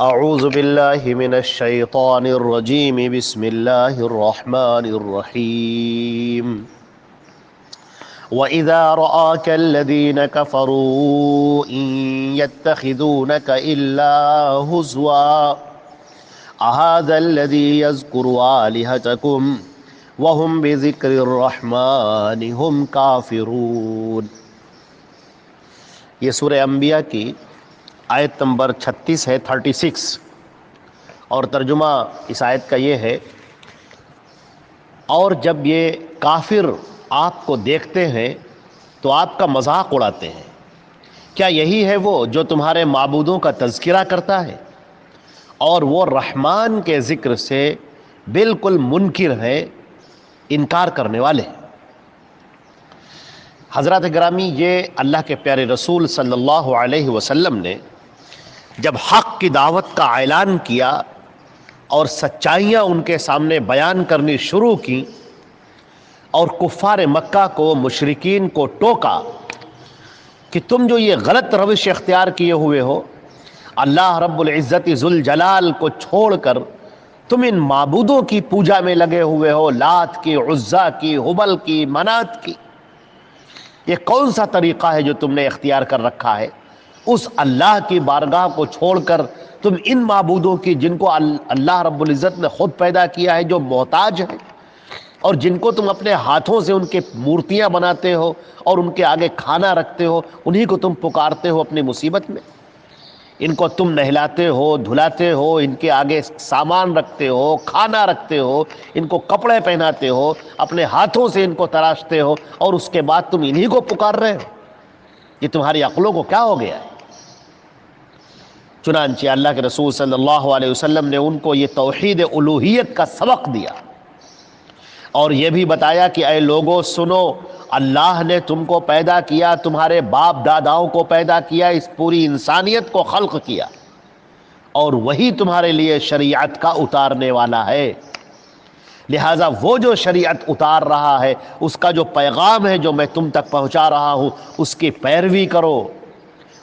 اعوذ باللہ من الشیطان الرجیم بسم اللہ الرحمن الرحیم وَإِذَا رَآكَ الَّذِينَ كَفَرُوا إِن يَتَّخِذُونَكَ إِلَّا هُزُوًا أَهَذَا الَّذِي يَذْكُرُ آلِهَتَكُمْ وَهُمْ بِذِكْرِ الرَّحْمَنِ هُمْ كَافِرُونَ۔ یہ سورہ انبیاء کی آیت نمبر 36 ہے، 36، اور ترجمہ اس آیت کا یہ ہے: اور جب یہ کافر آپ کو دیکھتے ہیں تو آپ کا مذاق اڑاتے ہیں، کیا یہی ہے وہ جو تمہارے معبودوں کا تذکرہ کرتا ہے اور وہ رحمان کے ذکر سے بالکل منکر ہے، انکار کرنے والے ہیں۔ حضرات گرامی، یہ اللہ کے پیارے رسول صلی اللہ علیہ وسلم نے جب حق کی دعوت کا اعلان کیا اور سچائیاں ان کے سامنے بیان کرنی شروع کی اور کفار مکہ کو، مشرکین کو ٹوکا کہ تم جو یہ غلط روش اختیار کیے ہوئے ہو، اللہ رب العزت ذوالجلال کو چھوڑ کر تم ان معبودوں کی پوجا میں لگے ہوئے ہو، لات کی، عزا کی، ہبل کی، منات کی، یہ کون سا طریقہ ہے جو تم نے اختیار کر رکھا ہے؟ اس اللہ کی بارگاہ کو چھوڑ کر تم ان معبودوں کی، جن کو اللہ رب العزت نے خود پیدا کیا ہے، جو محتاج ہیں، اور جن کو تم اپنے ہاتھوں سے ان کے مورتیاں بناتے ہو اور ان کے آگے کھانا رکھتے ہو، انہی کو تم پکارتے ہو اپنی مصیبت میں۔ ان کو تم نہلاتے ہو، دھلاتے ہو، ان کے آگے سامان رکھتے ہو، کھانا رکھتے ہو، ان کو کپڑے پہناتے ہو، اپنے ہاتھوں سے ان کو تراشتے ہو، اور اس کے بعد تم انہی کو پکار رہے ہو۔ یہ تمہاری عقلوں کو کیا ہو گیا ہے؟ چنانچہ اللہ کے رسول صلی اللہ علیہ وسلم نے ان کو یہ توحید الوہیت کا سبق دیا اور یہ بھی بتایا کہ اے لوگو سنو، اللہ نے تم کو پیدا کیا، تمہارے باپ داداؤں کو پیدا کیا، اس پوری انسانیت کو خلق کیا، اور وہی تمہارے لیے شریعت کا اتارنے والا ہے۔ لہٰذا وہ جو شریعت اتار رہا ہے، اس کا جو پیغام ہے جو میں تم تک پہنچا رہا ہوں، اس کی پیروی کرو،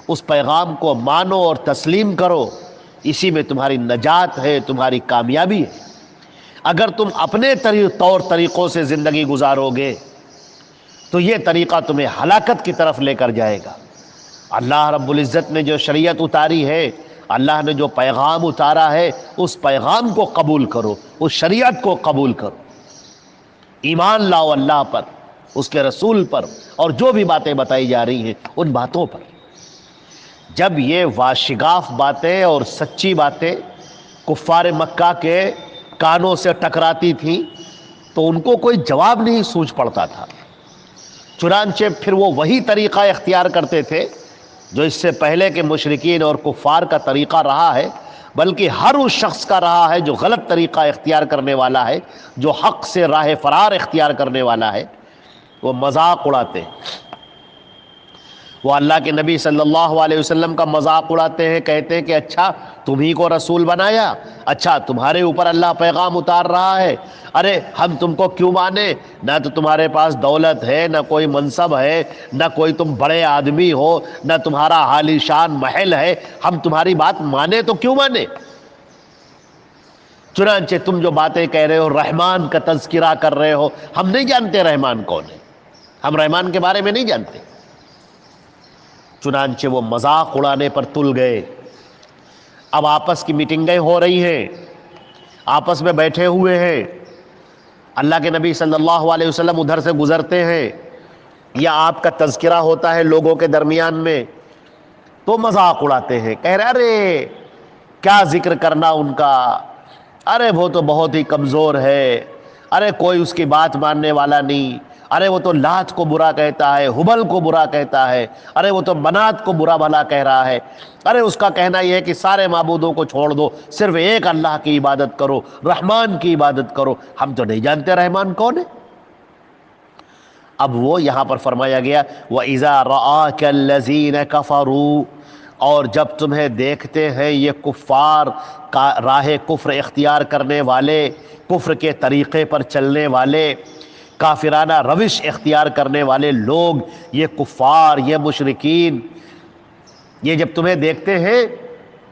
اس پیغام کو مانو اور تسلیم کرو، اسی میں تمہاری نجات ہے، تمہاری کامیابی ہے۔ اگر تم اپنے طور طریقوں سے زندگی گزارو گے تو یہ طریقہ تمہیں ہلاکت کی طرف لے کر جائے گا۔ اللہ رب العزت نے جو شریعت اتاری ہے، اللہ نے جو پیغام اتارا ہے، اس پیغام کو قبول کرو، اس شریعت کو قبول کرو، ایمان لاؤ اللہ پر، اس کے رسول پر، اور جو بھی باتیں بتائی جا رہی ہیں ان باتوں پر۔ جب یہ واشگاف باتیں اور سچی باتیں کفار مکہ کے کانوں سے ٹکراتی تھیں تو ان کو کوئی جواب نہیں سوچ پڑتا تھا، چنانچہ پھر وہ وہی طریقہ اختیار کرتے تھے جو اس سے پہلے کے مشرکین اور کفار کا طریقہ رہا ہے، بلکہ ہر اس شخص کا رہا ہے جو غلط طریقہ اختیار کرنے والا ہے، جو حق سے راہ فرار اختیار کرنے والا ہے۔ وہ مذاق اڑاتے ہیں، وہ اللہ کے نبی صلی اللہ علیہ وسلم کا مذاق اڑاتے ہیں، کہتے ہیں کہ اچھا تم ہی کو رسول بنایا، اچھا تمہارے اوپر اللہ پیغام اتار رہا ہے، ارے ہم تم کو کیوں مانے؟ نہ تو تمہارے پاس دولت ہے، نہ کوئی منصب ہے، نہ کوئی تم بڑے آدمی ہو، نہ تمہارا عالی شان محل ہے، ہم تمہاری بات مانے تو کیوں مانے؟ چنانچہ تم جو باتیں کہہ رہے ہو، رحمان کا تذکرہ کر رہے ہو، ہم نہیں جانتے رحمان کون ہے، ہم رحمان کے بارے میں نہیں جانتے۔ چنانچہ وہ مذاق اڑانے پر تل گئے۔ اب آپس کی میٹنگیں ہو رہی ہیں، آپس میں بیٹھے ہوئے ہیں، اللہ کے نبی صلی اللہ علیہ وسلم ادھر سے گزرتے ہیں یا آپ کا تذکرہ ہوتا ہے لوگوں کے درمیان میں، تو مذاق اڑاتے ہیں، کہہ رہے ارے کیا ذکر کرنا ان کا، ارے وہ تو بہت ہی کمزور ہے، ارے کوئی اس کی بات ماننے والا نہیں، ارے وہ تو لات کو برا کہتا ہے، ہبل کو برا کہتا ہے، ارے وہ تو منات کو برا بھلا کہہ رہا ہے، ارے اس کا کہنا یہ ہے کہ سارے معبودوں کو چھوڑ دو، صرف ایک اللہ کی عبادت کرو، رحمان کی عبادت کرو۔ ہم تو نہیں جانتے رحمان کون ہے۔ اب وہ یہاں پر فرمایا گیا وَإِذَا رَآكَ الَّذِينَ كَفَرُوا، اور جب تمہیں دیکھتے ہیں یہ کفار، راہ کفر اختیار کرنے والے، کفر کے طریقے پر چلنے والے، کافرانہ روش اختیار کرنے والے لوگ، یہ کفار، یہ مشرکین، یہ جب تمہیں دیکھتے ہیں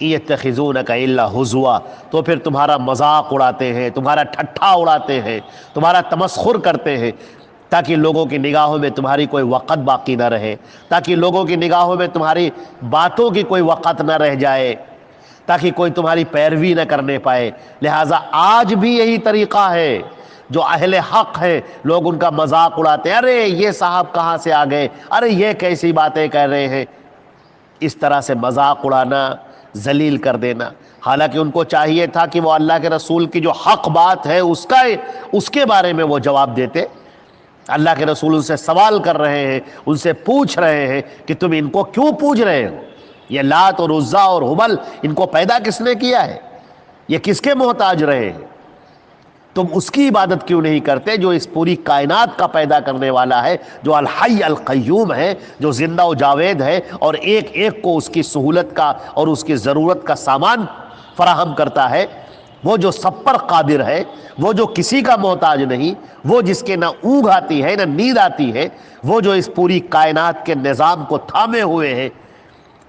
یتخذونک الا ہزوا، تو پھر تمہارا مذاق اڑاتے ہیں، تمہارا ٹھٹھا اڑاتے ہیں، تمہارا تمسخر کرتے ہیں، تاکہ لوگوں کی نگاہوں میں تمہاری کوئی وقت باقی نہ رہے، تاکہ لوگوں کی نگاہوں میں تمہاری باتوں کی کوئی وقت نہ رہ جائے، تاکہ کوئی تمہاری پیروی نہ کرنے پائے۔ لہٰذا آج بھی یہی طریقہ ہے، جو اہل حق ہے لوگ ان کا مذاق اڑاتے ہیں، ارے یہ صاحب کہاں سے آ گئے، ارے یہ کیسی باتیں کہہ رہے ہیں، اس طرح سے مذاق اڑانا، ذلیل کر دینا۔ حالانکہ ان کو چاہیے تھا کہ وہ اللہ کے رسول کی جو حق بات ہے اس کے بارے میں وہ جواب دیتے۔ اللہ کے رسول ان سے سوال کر رہے ہیں، ان سے پوچھ رہے ہیں کہ تم ان کو کیوں پوج رہے ہو؟ یہ لات اور عزا اور ہبل، ان کو پیدا کس نے کیا ہے؟ یہ کس کے محتاج رہے ہیں؟ تم اس کی عبادت کیوں نہیں کرتے جو اس پوری کائنات کا پیدا کرنے والا ہے، جو الحی القیوم ہے، جو زندہ و جاوید ہے، اور ایک ایک کو اس کی سہولت کا اور اس کی ضرورت کا سامان فراہم کرتا ہے، وہ جو سب پر قادر ہے، وہ جو کسی کا محتاج نہیں، وہ جس کے نہ اونگ آتی ہے نہ نیند آتی ہے، وہ جو اس پوری کائنات کے نظام کو تھامے ہوئے ہے،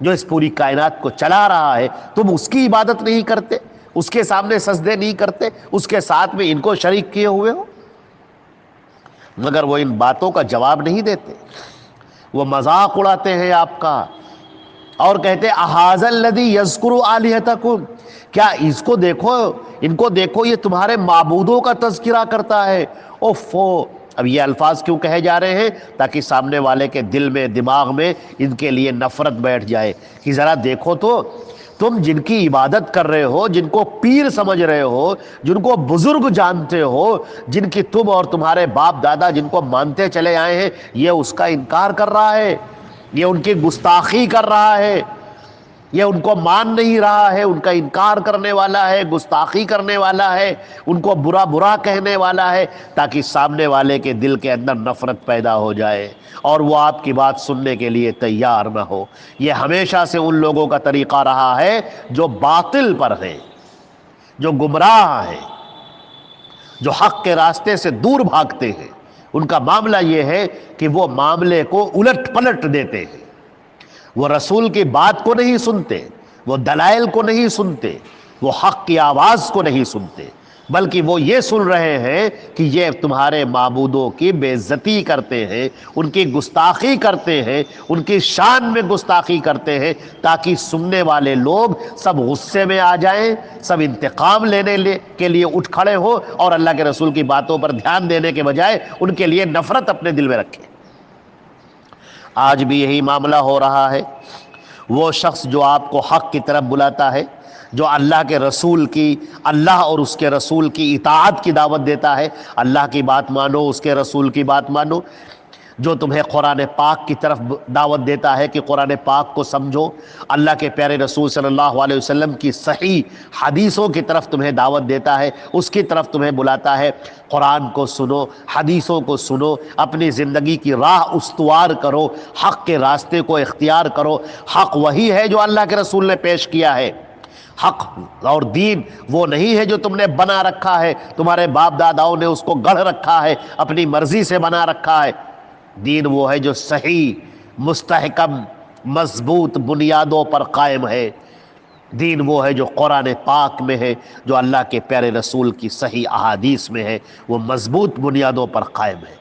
جو اس پوری کائنات کو چلا رہا ہے، تم اس کی عبادت نہیں کرتے، اس کے سامنے سجدے نہیں کرتے، اس کے ساتھ میں ان کو شریک کیے ہوئے ہو؟ مگر وہ ان باتوں کا جواب نہیں دیتے، وہ مذاق اڑاتے ہیں آپ کا، اور کہتے اَهَٰذَا الَّذِي يَذْكُرُ آلِهَتَكُمْ، کیا اس کو دیکھو، ان کو دیکھو، یہ تمہارے معبودوں کا تذکرہ کرتا ہے۔ اوفو، اب یہ الفاظ کیوں کہے جا رہے ہیں؟ تاکہ سامنے والے کے دل میں، دماغ میں ان کے لیے نفرت بیٹھ جائے کہ ذرا دیکھو تو، تم جن کی عبادت کر رہے ہو، جن کو پیر سمجھ رہے ہو، جن کو بزرگ جانتے ہو، جن کی تم اور تمہارے باپ دادا جن کو مانتے چلے آئے ہیں، یہ اس کا انکار کر رہا ہے، یہ ان کی گستاخی کر رہا ہے، یہ ان کو مان نہیں رہا ہے، ان کا انکار کرنے والا ہے، گستاخی کرنے والا ہے، ان کو برا برا کہنے والا ہے، تاکہ سامنے والے کے دل کے اندر نفرت پیدا ہو جائے اور وہ آپ کی بات سننے کے لیے تیار نہ ہو۔ یہ ہمیشہ سے ان لوگوں کا طریقہ رہا ہے جو باطل پر ہیں، جو گمراہ ہیں، جو حق کے راستے سے دور بھاگتے ہیں۔ ان کا معاملہ یہ ہے کہ وہ معاملے کو الٹ پلٹ دیتے ہیں، وہ رسول کی بات کو نہیں سنتے، وہ دلائل کو نہیں سنتے، وہ حق کی آواز کو نہیں سنتے، بلکہ وہ یہ سن رہے ہیں کہ یہ تمہارے معبودوں کی بے عزتی کرتے ہیں، ان کی گستاخی کرتے ہیں، ان کی شان میں گستاخی کرتے ہیں، تاکہ سننے والے لوگ سب غصے میں آ جائیں، سب انتقام لینے کے لیے اٹھ کھڑے ہو، اور اللہ کے رسول کی باتوں پر دھیان دینے کے بجائے ان کے لیے نفرت اپنے دل میں رکھیں۔ آج بھی یہی معاملہ ہو رہا ہے۔ وہ شخص جو آپ کو حق کی طرف بلاتا ہے، جو اللہ کے رسول کی، اللہ اور اس کے رسول کی اطاعت کی دعوت دیتا ہے، اللہ کی بات مانو، اس کے رسول کی بات مانو، جو تمہیں قرآن پاک کی طرف دعوت دیتا ہے کہ قرآن پاک کو سمجھو، اللہ کے پیارے رسول صلی اللہ علیہ وسلم کی صحیح حدیثوں کی طرف تمہیں دعوت دیتا ہے، اس کی طرف تمہیں بلاتا ہے، قرآن کو سنو، حدیثوں کو سنو، اپنی زندگی کی راہ استوار کرو، حق کے راستے کو اختیار کرو۔ حق وہی ہے جو اللہ کے رسول نے پیش کیا ہے، حق اور دین وہ نہیں ہے جو تم نے بنا رکھا ہے، تمہارے باپ داداؤں نے اس کو گڑھ رکھا ہے، اپنی مرضی سے بنا رکھا ہے۔ دین وہ ہے جو صحیح، مستحکم، مضبوط بنیادوں پر قائم ہے۔ دین وہ ہے جو قرآن پاک میں ہے، جو اللہ کے پیارے رسول کی صحیح احادیث میں ہے، وہ مضبوط بنیادوں پر قائم ہے۔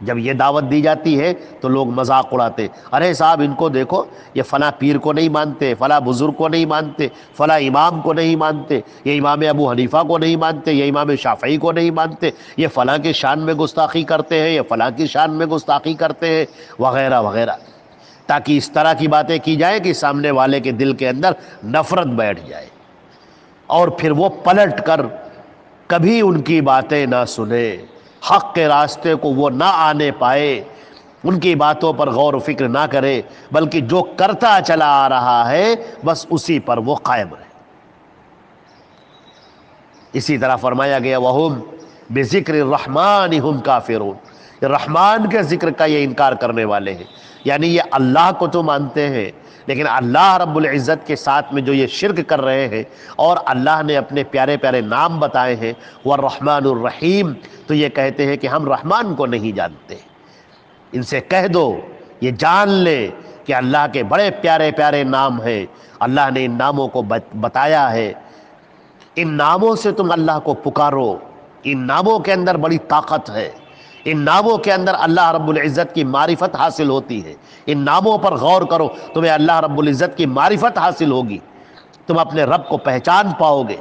جب یہ دعوت دی جاتی ہے تو لوگ مذاق اڑاتے، ارے صاحب ان کو دیکھو، یہ فلاں پیر کو نہیں مانتے، فلاں بزرگ کو نہیں مانتے، فلاں امام کو نہیں مانتے، یہ امام ابو حنیفہ کو نہیں مانتے، یہ امام شافعی کو نہیں مانتے، یہ فلاں کی شان میں گستاخی کرتے ہیں، یہ فلاں کی شان میں گستاخی کرتے ہیں، وغیرہ وغیرہ، تاکہ اس طرح کی باتیں کی جائیں کہ سامنے والے کے دل کے اندر نفرت بیٹھ جائے، اور پھر وہ پلٹ کر کبھی ان کی باتیں نہ سنے، حق کے راستے کو وہ نہ آنے پائے، ان کی باتوں پر غور و فکر نہ کرے، بلکہ جو کرتا چلا آ رہا ہے بس اسی پر وہ قائم رہے۔ اسی طرح فرمایا گیا وَهُمْ بِذِكْرِ الرَّحْمَٰنِ هُمْ كَافِرُونَ، یہ رحمان کے ذکر کا یہ انکار کرنے والے ہیں، یعنی یہ اللہ کو تو مانتے ہیں، لیکن اللہ رب العزت کے ساتھ میں جو یہ شرک کر رہے ہیں، اور اللہ نے اپنے پیارے پیارے نام بتائے ہیں والرحمن الرحیم، تو یہ کہتے ہیں کہ ہم رحمان کو نہیں جانتے۔ ان سے کہہ دو، یہ جان لیں کہ اللہ کے بڑے پیارے پیارے نام ہیں، اللہ نے ان ناموں کو بتایا ہے، ان ناموں سے تم اللہ کو پکارو، ان ناموں کے اندر بڑی طاقت ہے، ان ناموں کے اندر اللہ رب العزت کی معرفت حاصل ہوتی ہے، ان ناموں پر غور کرو، تمہیں اللہ رب العزت کی معرفت حاصل ہوگی، تم اپنے رب کو پہچان پاؤ گے،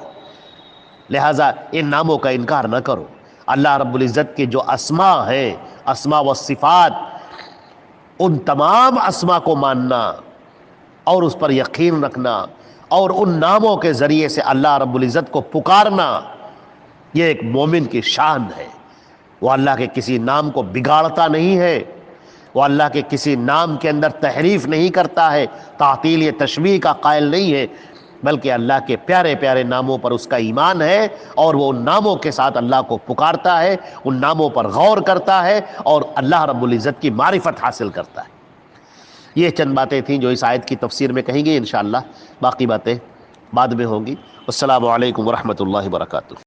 لہٰذا ان ناموں کا انکار نہ کرو۔ اللہ رب العزت کے جو اسماء ہیں، اسماء و صفات، ان تمام اسماء کو ماننا اور اس پر یقین رکھنا اور ان ناموں کے ذریعے سے اللہ رب العزت کو پکارنا، یہ ایک مومن کی شان ہے۔ وہ اللہ کے کسی نام کو بگاڑتا نہیں ہے، وہ اللہ کے کسی نام کے اندر تحریف نہیں کرتا ہے، تعطیل یا تشبیہ کا قائل نہیں ہے، بلکہ اللہ کے پیارے پیارے ناموں پر اس کا ایمان ہے اور وہ ان ناموں کے ساتھ اللہ کو پکارتا ہے، ان ناموں پر غور کرتا ہے اور اللہ رب العزت کی معرفت حاصل کرتا ہے۔ یہ چند باتیں تھیں جو اس آیت کی تفسیر میں کہیں گی، انشاءاللہ باقی باتیں بعد میں ہوں گی۔ السلام علیکم ورحمۃ اللہ وبرکاتہ۔